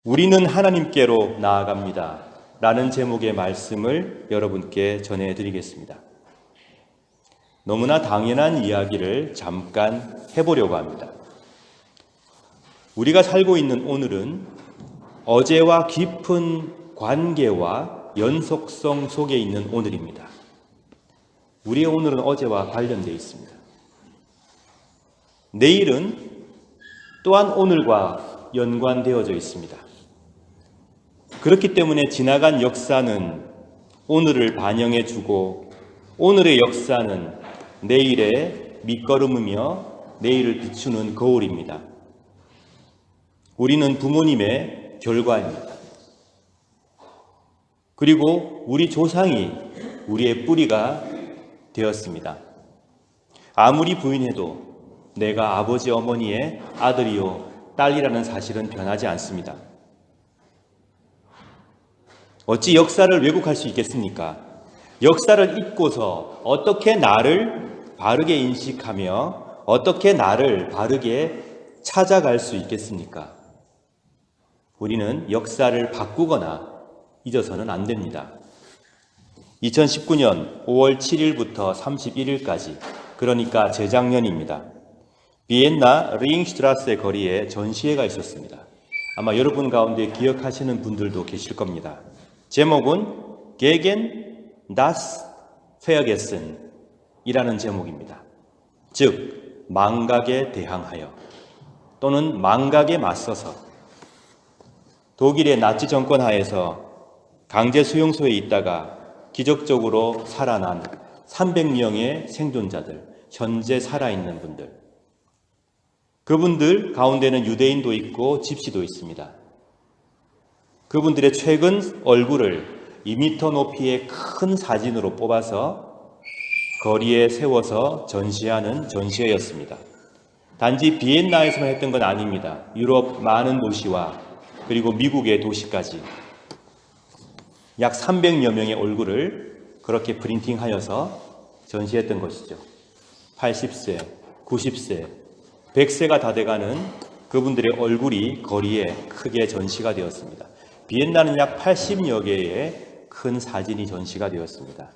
우리는 하나님께로 나아갑니다. 라는 제목의 말씀을 여러분께 전해드리겠습니다. 너무나 당연한 이야기를 잠깐 해보려고 합니다. 우리가 살고 있는 오늘은 어제와 깊은 관계와 연속성 속에 있는 오늘입니다. 우리의 오늘은 어제와 관련되어 있습니다. 내일은 또한 오늘과 연관되어져 있습니다. 그렇기 때문에 지나간 역사는 오늘을 반영해주고 오늘의 역사는 내일의 밑거름이며 내일을 비추는 거울입니다. 우리는 부모님의 결과입니다. 그리고 우리 조상이 우리의 뿌리가 되었습니다. 아무리 부인해도 내가 아버지 어머니의 아들이요 딸이라는 사실은 변하지 않습니다. 어찌 역사를 왜곡할 수 있겠습니까? 역사를 잊고서 어떻게 나를 바르게 인식하며 어떻게 나를 바르게 찾아갈 수 있겠습니까? 우리는 역사를 바꾸거나 잊어서는 안 됩니다. 2019년 5월 7일부터 31일까지, 그러니까 재작년입니다. 비엔나 링슈트라스의 거리에 전시회가 있었습니다. 아마 여러분 가운데 기억하시는 분들도 계실 겁니다. 제목은 Gegen das Vergessen 이라는 제목입니다. 즉, 망각에 대항하여 또는 망각에 맞서서 독일의 나치 정권 하에서 강제 수용소에 있다가 기적적으로 살아난 300명의 생존자들, 현재 살아있는 분들, 그분들 가운데는 유대인도 있고 집시도 있습니다. 그분들의 최근 얼굴을 2m 높이의 큰 사진으로 뽑아서 거리에 세워서 전시하는 전시회였습니다. 단지 비엔나에서만 했던 건 아닙니다. 유럽 많은 도시와 그리고 미국의 도시까지 약 300여 명의 얼굴을 그렇게 프린팅하여서 전시했던 것이죠. 80세, 90세, 100세가 다 돼가는 그분들의 얼굴이 거리에 크게 전시가 되었습니다. 비엔나는 약 80여 개의 큰 사진이 전시가 되었습니다.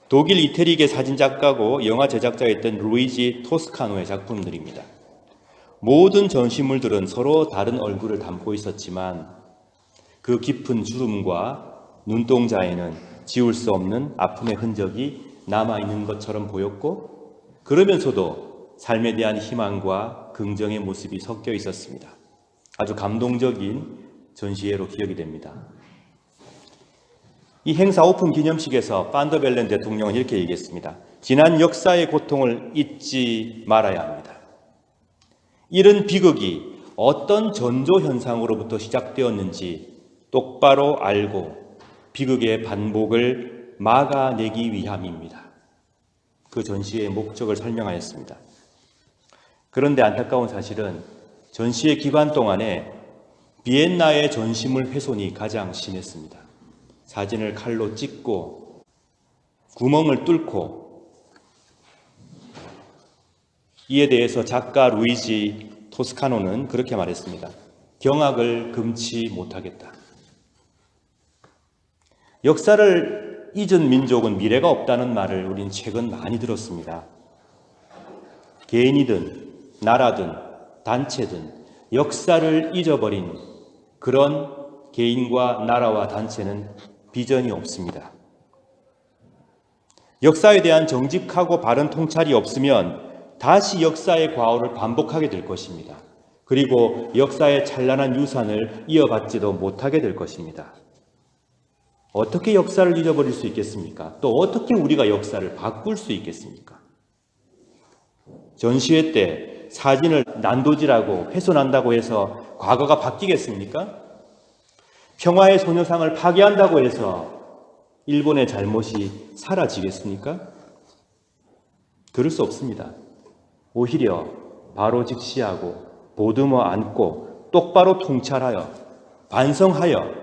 독일 이태리계 사진작가고 영화 제작자였던 루이지 토스카노의 작품들입니다. 모든 전시물들은 서로 다른 얼굴을 담고 있었지만 그 깊은 주름과 눈동자에는 지울 수 없는 아픔의 흔적이 남아있는 것처럼 보였고, 그러면서도 삶에 대한 희망과 긍정의 모습이 섞여 있었습니다. 아주 감동적인 전시회로 기억이 됩니다. 이 행사 오픈 기념식에서 판더벨렌 대통령은 이렇게 얘기했습니다. 지난 역사의 고통을 잊지 말아야 합니다. 이런 비극이 어떤 전조 현상으로부터 시작되었는지 똑바로 알고 비극의 반복을 막아내기 위함입니다. 그 전시의 목적을 설명하였습니다. 그런데 안타까운 사실은 전시회 기간 동안에 비엔나의 전시물 훼손이 가장 심했습니다. 사진을 칼로 찢고 구멍을 뚫고, 이에 대해서 작가 루이지 토스카노는 그렇게 말했습니다. 경악을 금치 못하겠다. 역사를 잊은 민족은 미래가 없다는 말을 우린 최근 많이 들었습니다. 개인이든 나라든 단체든 역사를 잊어버린 그런 개인과 나라와 단체는 비전이 없습니다. 역사에 대한 정직하고 바른 통찰이 없으면 다시 역사의 과오를 반복하게 될 것입니다. 그리고 역사의 찬란한 유산을 이어받지도 못하게 될 것입니다. 어떻게 역사를 잊어버릴 수 있겠습니까? 또 어떻게 우리가 역사를 바꿀 수 있겠습니까? 전시회 때 사진을 난도질하고 훼손한다고 해서 과거가 바뀌겠습니까? 평화의 소녀상을 파괴한다고 해서 일본의 잘못이 사라지겠습니까? 그럴 수 없습니다. 오히려 바로 직시하고 보듬어 안고 똑바로 통찰하여 반성하여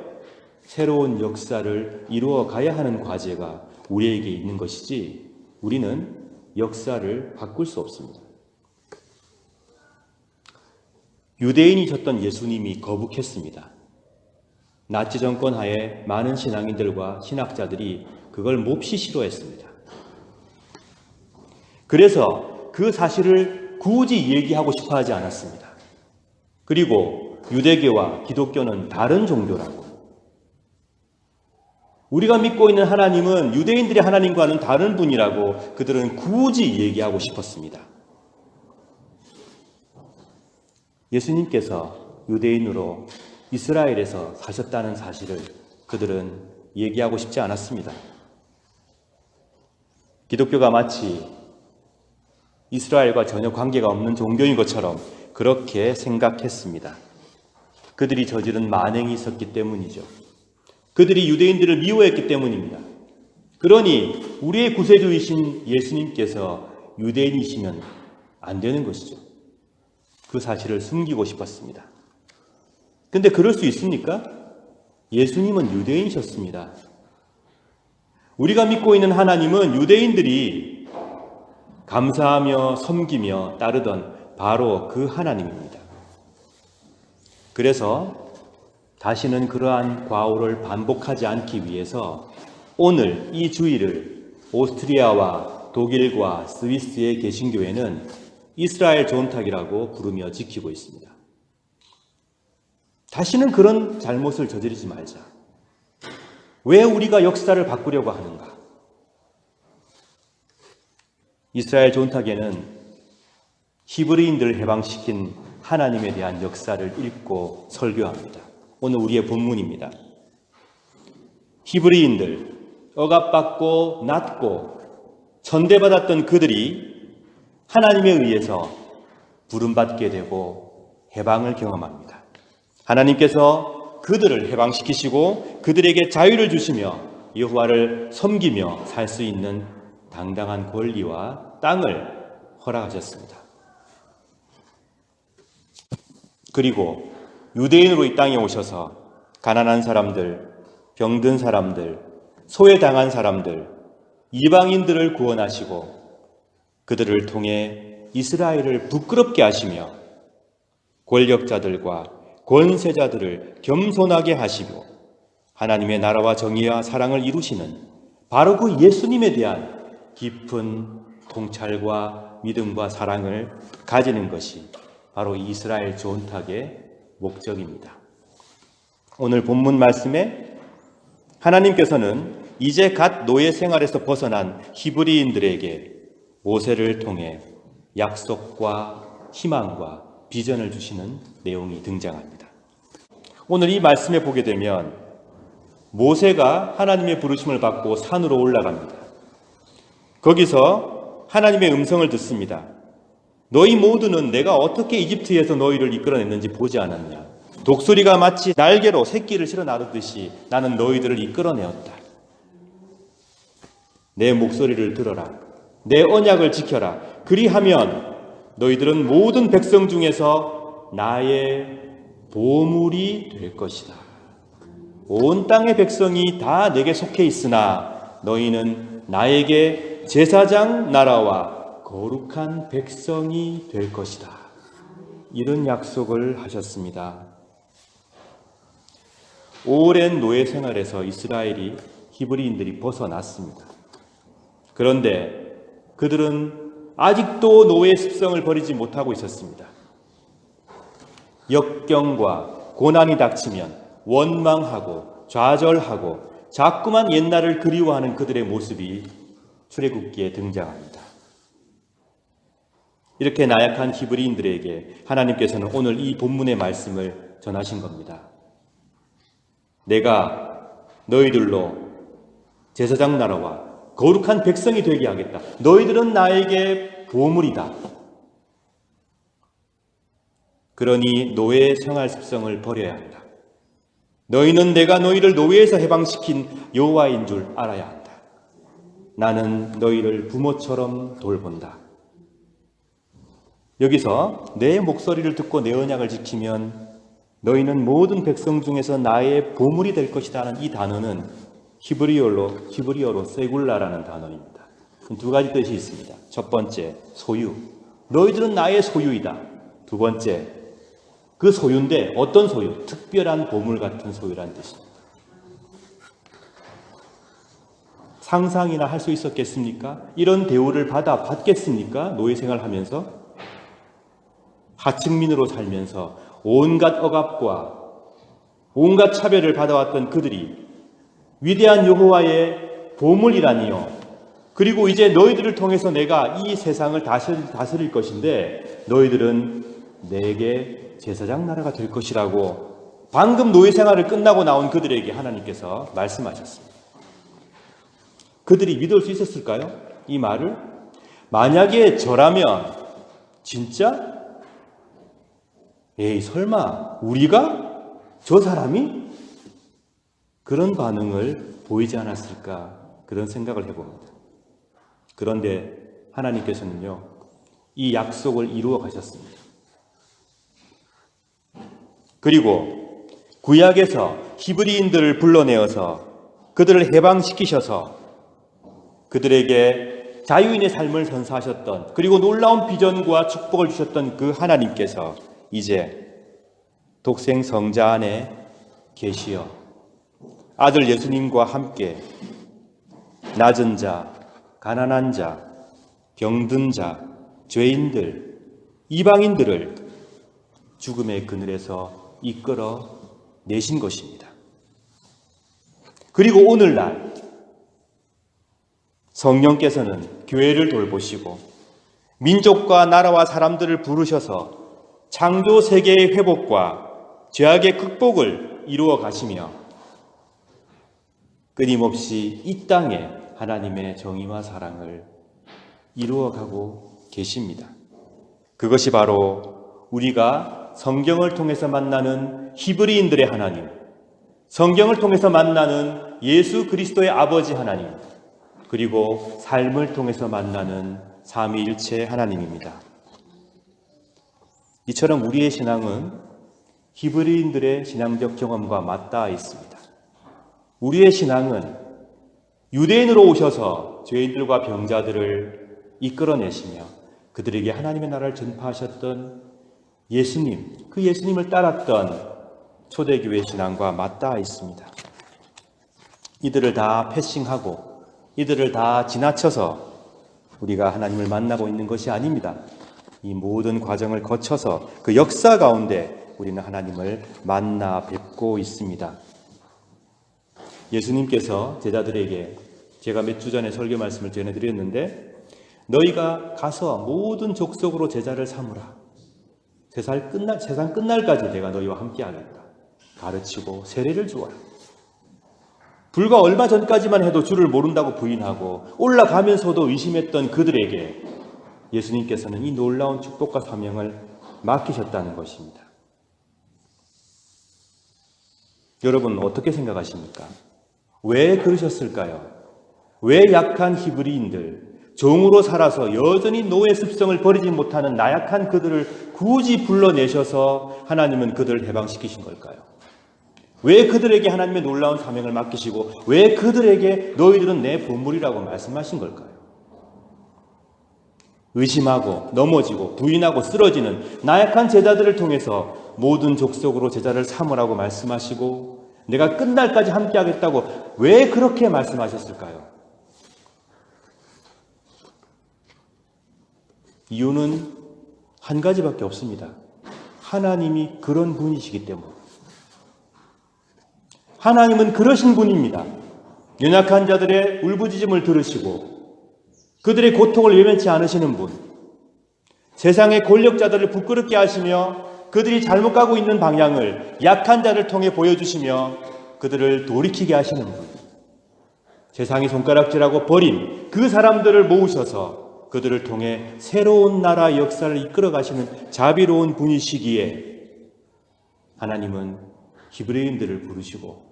새로운 역사를 이루어 가야 하는 과제가 우리에게 있는 것이지, 우리는 역사를 바꿀 수 없습니다. 유대인이셨던 예수님이 거북했습니다. 나치 정권 하에 많은 신앙인들과 신학자들이 그걸 몹시 싫어했습니다. 그래서 그 사실을 굳이 얘기하고 싶어 하지 않았습니다. 그리고 유대교와 기독교는 다른 종교라고, 우리가 믿고 있는 하나님은 유대인들의 하나님과는 다른 분이라고 그들은 굳이 얘기하고 싶었습니다. 예수님께서 유대인으로 이스라엘에서 사셨다는 사실을 그들은 얘기하고 싶지 않았습니다. 기독교가 마치 이스라엘과 전혀 관계가 없는 종교인 것처럼 그렇게 생각했습니다. 그들이 저지른 만행이 있었기 때문이죠. 그들이 유대인들을 미워했기 때문입니다. 그러니 우리의 구세주이신 예수님께서 유대인이시면 안 되는 것이죠. 그 사실을 숨기고 싶었습니다. 근데 그럴 수 있습니까? 예수님은 유대인이셨습니다. 우리가 믿고 있는 하나님은 유대인들이 감사하며 섬기며 따르던 바로 그 하나님입니다. 그래서 다시는 그러한 과오를 반복하지 않기 위해서 오늘 이 주일을 오스트리아와 독일과 스위스의 개신교회는 이스라엘 존탁이라고 부르며 지키고 있습니다. 다시는 그런 잘못을 저지르지 말자. 왜 우리가 역사를 바꾸려고 하는가? 이스라엘 존탁에는 히브리인들을 해방시킨 하나님에 대한 역사를 읽고 설교합니다. 오늘 우리의 본문입니다. 히브리인들, 억압받고 낮고 천대받았던 그들이 하나님에 의해서 부름받게 되고 해방을 경험합니다. 하나님께서 그들을 해방시키시고 그들에게 자유를 주시며 여호와를 섬기며 살 수 있는 당당한 권리와 땅을 허락하셨습니다. 그리고 유대인으로 이 땅에 오셔서 가난한 사람들, 병든 사람들, 소외당한 사람들, 이방인들을 구원하시고 그들을 통해 이스라엘을 부끄럽게 하시며 권력자들과 권세자들을 겸손하게 하시고 하나님의 나라와 정의와 사랑을 이루시는 바로 그 예수님에 대한 깊은 통찰과 믿음과 사랑을 가지는 것이 바로 이스라엘 존탁의 목적입니다. 오늘 본문 말씀에 하나님께서는 이제 갓 노예 생활에서 벗어난 히브리인들에게 모세를 통해 약속과 희망과 비전을 주시는 내용이 등장합니다. 오늘 이 말씀에 보게 되면 모세가 하나님의 부르심을 받고 산으로 올라갑니다. 거기서 하나님의 음성을 듣습니다. 너희 모두는 내가 어떻게 이집트에서 너희를 이끌어냈는지 보지 않았냐? 독수리가 마치 날개로 새끼를 실어 나르듯이 나는 너희들을 이끌어내었다. 내 목소리를 들어라. 내 언약을 지켜라. 그리하면 너희들은 모든 백성 중에서 나의 보물이 될 것이다. 온 땅의 백성이 다 내게 속해 있으나 너희는 나에게 제사장 나라와 거룩한 백성이 될 것이다. 이런 약속을 하셨습니다. 오랜 노예 생활에서 이스라엘이 히브리인들이 벗어났습니다. 그런데 그들은 아직도 노예 습성을 버리지 못하고 있었습니다. 역경과 고난이 닥치면 원망하고 좌절하고 자꾸만 옛날을 그리워하는 그들의 모습이 출애굽기에 등장합니다. 이렇게 나약한 히브리인들에게 하나님께서는 오늘 이 본문의 말씀을 전하신 겁니다. 내가 너희들로 제사장 나라와 거룩한 백성이 되게 하겠다. 너희들은 나에게 보물이다. 그러니 노예의 생활 습성을 버려야 한다. 너희는 내가 너희를 노예에서 해방시킨 여호와인 줄 알아야 한다. 나는 너희를 부모처럼 돌본다. 여기서 내 목소리를 듣고 내 언약을 지키면 너희는 모든 백성 중에서 나의 보물이 될 것이다 하는 이 단어는 히브리어로 세굴라라는 단어입니다. 두 가지 뜻이 있습니다. 첫 번째, 소유. 너희들은 나의 소유이다. 두 번째, 그 소유인데 어떤 소유? 특별한 보물 같은 소유란 뜻입니다. 상상이나 할 수 있었겠습니까? 이런 대우를 받겠습니까? 노예 생활하면서 하층민으로 살면서 온갖 억압과 온갖 차별을 받아왔던 그들이 위대한 여호와의 보물이라니요. 그리고 이제 너희들을 통해서 내가 이 세상을 다스릴 것인데 너희들은 내게 제사장 나라가 될 것이라고 방금 노예 생활을 끝나고 나온 그들에게 하나님께서 말씀하셨습니다. 그들이 믿을 수 있었을까요? 이 말을? 만약에 저라면 진짜? 에이 설마 우리가? 저 사람이? 그런 반응을 보이지 않았을까? 그런 생각을 해봅니다. 그런데 하나님께서는요, 이 약속을 이루어 가셨습니다. 그리고 구약에서 히브리인들을 불러내어서 그들을 해방시키셔서 그들에게 자유인의 삶을 선사하셨던, 그리고 놀라운 비전과 축복을 주셨던 그 하나님께서 이제 독생 성자 안에 계시어 아들 예수님과 함께 낮은 자, 가난한 자, 병든 자, 죄인들, 이방인들을 죽음의 그늘에서 이끌어 내신 것입니다. 그리고 오늘날 성령께서는 교회를 돌보시고 민족과 나라와 사람들을 부르셔서 창조 세계의 회복과 죄악의 극복을 이루어 가시며 끊임없이 이 땅에 하나님의 정의와 사랑을 이루어가고 계십니다. 그것이 바로 우리가 성경을 통해서 만나는 히브리인들의 하나님, 성경을 통해서 만나는 예수 그리스도의 아버지 하나님, 그리고 삶을 통해서 만나는 삼위일체 하나님입니다. 이처럼 우리의 신앙은 히브리인들의 신앙적 경험과 맞닿아 있습니다. 우리의 신앙은 유대인으로 오셔서 죄인들과 병자들을 이끌어내시며 그들에게 하나님의 나라를 전파하셨던 예수님, 그 예수님을 따랐던 초대교회 신앙과 맞닿아 있습니다. 이들을 다 패싱하고 이들을 다 지나쳐서 우리가 하나님을 만나고 있는 것이 아닙니다. 이 모든 과정을 거쳐서 그 역사 가운데 우리는 하나님을 만나 뵙고 있습니다. 예수님께서 제자들에게 제가 몇 주 전에 설교 말씀을 전해드렸는데 너희가 가서 모든 족속으로 제자를 삼으라. 세상 끝날까지 내가 너희와 함께하겠다. 가르치고 세례를 주어라. 불과 얼마 전까지만 해도 주를 모른다고 부인하고 올라가면서도 의심했던 그들에게 예수님께서는 이 놀라운 축복과 사명을 맡기셨다는 것입니다. 여러분 어떻게 생각하십니까? 왜 그러셨을까요? 왜 약한 히브리인들, 종으로 살아서 여전히 노예 습성을 버리지 못하는 나약한 그들을 굳이 불러내셔서 하나님은 그들을 해방시키신 걸까요? 왜 그들에게 하나님의 놀라운 사명을 맡기시고 왜 그들에게 너희들은 내 보물이라고 말씀하신 걸까요? 의심하고 넘어지고 부인하고 쓰러지는 나약한 제자들을 통해서 모든 족속으로 제자를 삼으라고 말씀하시고 내가 끝날까지 함께하겠다고 왜 그렇게 말씀하셨을까요? 이유는 한 가지밖에 없습니다. 하나님이 그런 분이시기 때문에. 하나님은 그러신 분입니다. 연약한 자들의 울부짖음을 들으시고 그들의 고통을 외면치 않으시는 분, 세상의 권력자들을 부끄럽게 하시며 그들이 잘못 가고 있는 방향을 약한 자를 통해 보여주시며 그들을 돌이키게 하시는 분, 세상이 손가락질하고 버린 그 사람들을 모으셔서 그들을 통해 새로운 나라 역사를 이끌어 가시는 자비로운 분이시기에 하나님은 히브리인들을 부르시고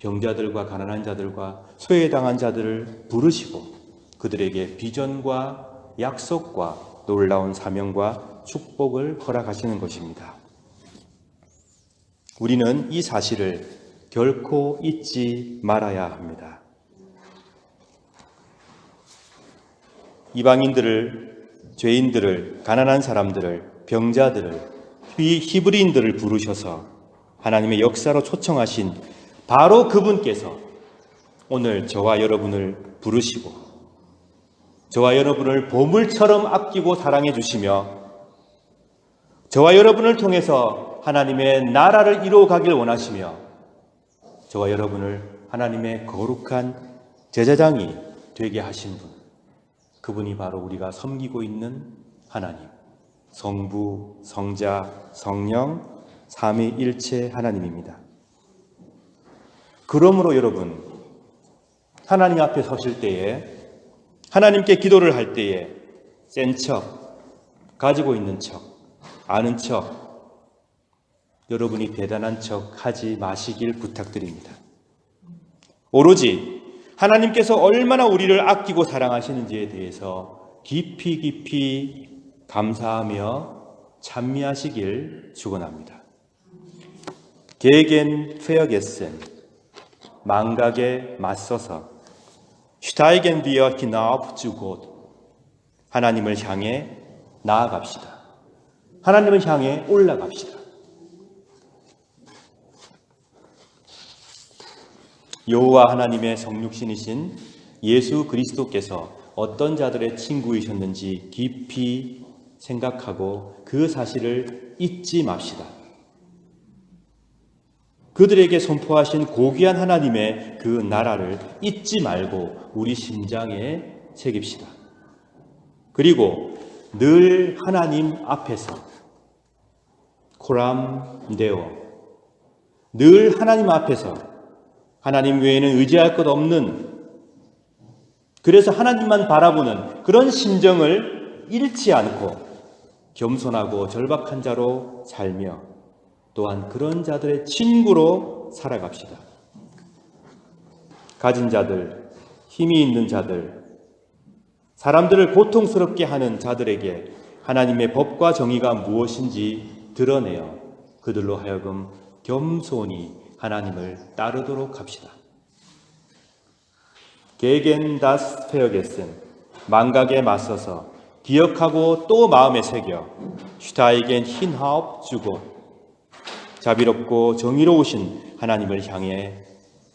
병자들과 가난한 자들과 소외당한 자들을 부르시고 그들에게 비전과 약속과 놀라운 사명과 축복을 허락하시는 것입니다. 우리는 이 사실을 결코 잊지 말아야 합니다. 이방인들을, 죄인들을, 가난한 사람들을, 병자들을 특히 히브리인들을 부르셔서 하나님의 역사로 초청하신 바로 그분께서 오늘 저와 여러분을 부르시고 저와 여러분을 보물처럼 아끼고 사랑해 주시며 저와 여러분을 통해서 하나님의 나라를 이루어가길 원하시며 저와 여러분을 하나님의 거룩한 제사장이 되게 하신 분, 그분이 바로 우리가 섬기고 있는 하나님, 성부, 성자, 성령, 삼위일체 하나님입니다. 그러므로 여러분, 하나님 앞에 서실 때에, 하나님께 기도를 할 때에 센 척, 가지고 있는 척, 아는 척, 여러분이 대단한 척 하지 마시길 부탁드립니다. 오로지 하나님께서 얼마나 우리를 아끼고 사랑하시는지에 대해서 깊이 감사하며 찬미하시길 축원합니다. 게겐 페어게센, 망각에 맞서서 슈타이겐 비어 히나업 주곳, 하나님을 향해 나아갑시다. 하나님을 향해 올라갑시다. 여호와 하나님의 성육신이신 예수 그리스도께서 어떤 자들의 친구이셨는지 깊이 생각하고 그 사실을 잊지 맙시다. 그들에게 선포하신 고귀한 하나님의 그 나라를 잊지 말고 우리 심장에 새깁시다. 그리고 늘 하나님 앞에서 코람데오, 늘 하나님 앞에서 하나님 외에는 의지할 것 없는, 그래서 하나님만 바라보는 그런 심정을 잃지 않고 겸손하고 절박한 자로 살며 또한 그런 자들의 친구로 살아갑시다. 가진 자들, 힘이 있는 자들, 사람들을 고통스럽게 하는 자들에게 하나님의 법과 정의가 무엇인지 드러내어 그들로 하여금 겸손히 하나님을 따르도록 합시다. 게겐 다스 페어게슨, 망각에 맞서서 기억하고 또 마음에 새겨 슈타이겐 힌하업 주고, 자비롭고 정의로우신 하나님을 향해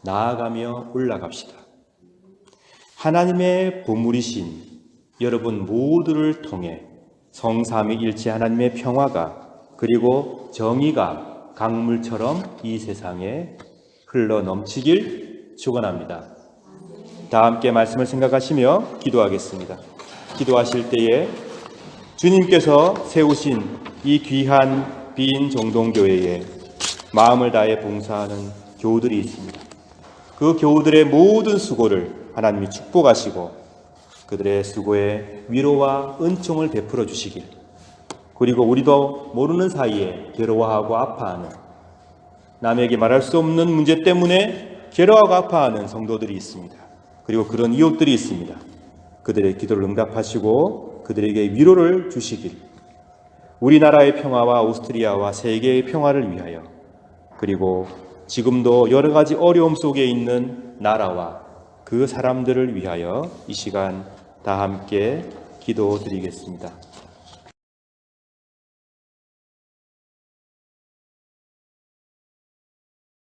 나아가며 올라갑시다. 하나님의 보물이신 여러분 모두를 통해 성삼위일체 하나님의 평화가 그리고 정의가 강물처럼 이 세상에 흘러 넘치길 축원합니다. 다 함께 말씀을 생각하시며 기도하겠습니다. 기도하실 때에 주님께서 세우신 이 귀한 빈 정동교회에 마음을 다해 봉사하는 교우들이 있습니다. 그 교우들의 모든 수고를 하나님이 축복하시고 그들의 수고에 위로와 은총을 베풀어 주시길, 그리고 우리도 모르는 사이에 괴로워하고 아파하는, 남에게 말할 수 없는 문제 때문에 괴로워하고 아파하는 성도들이 있습니다. 그리고 그런 이웃들이 있습니다. 그들의 기도를 응답하시고 그들에게 위로를 주시길, 우리나라의 평화와 오스트리아와 세계의 평화를 위하여, 그리고 지금도 여러 가지 어려움 속에 있는 나라와 그 사람들을 위하여 이 시간 다 함께 기도드리겠습니다.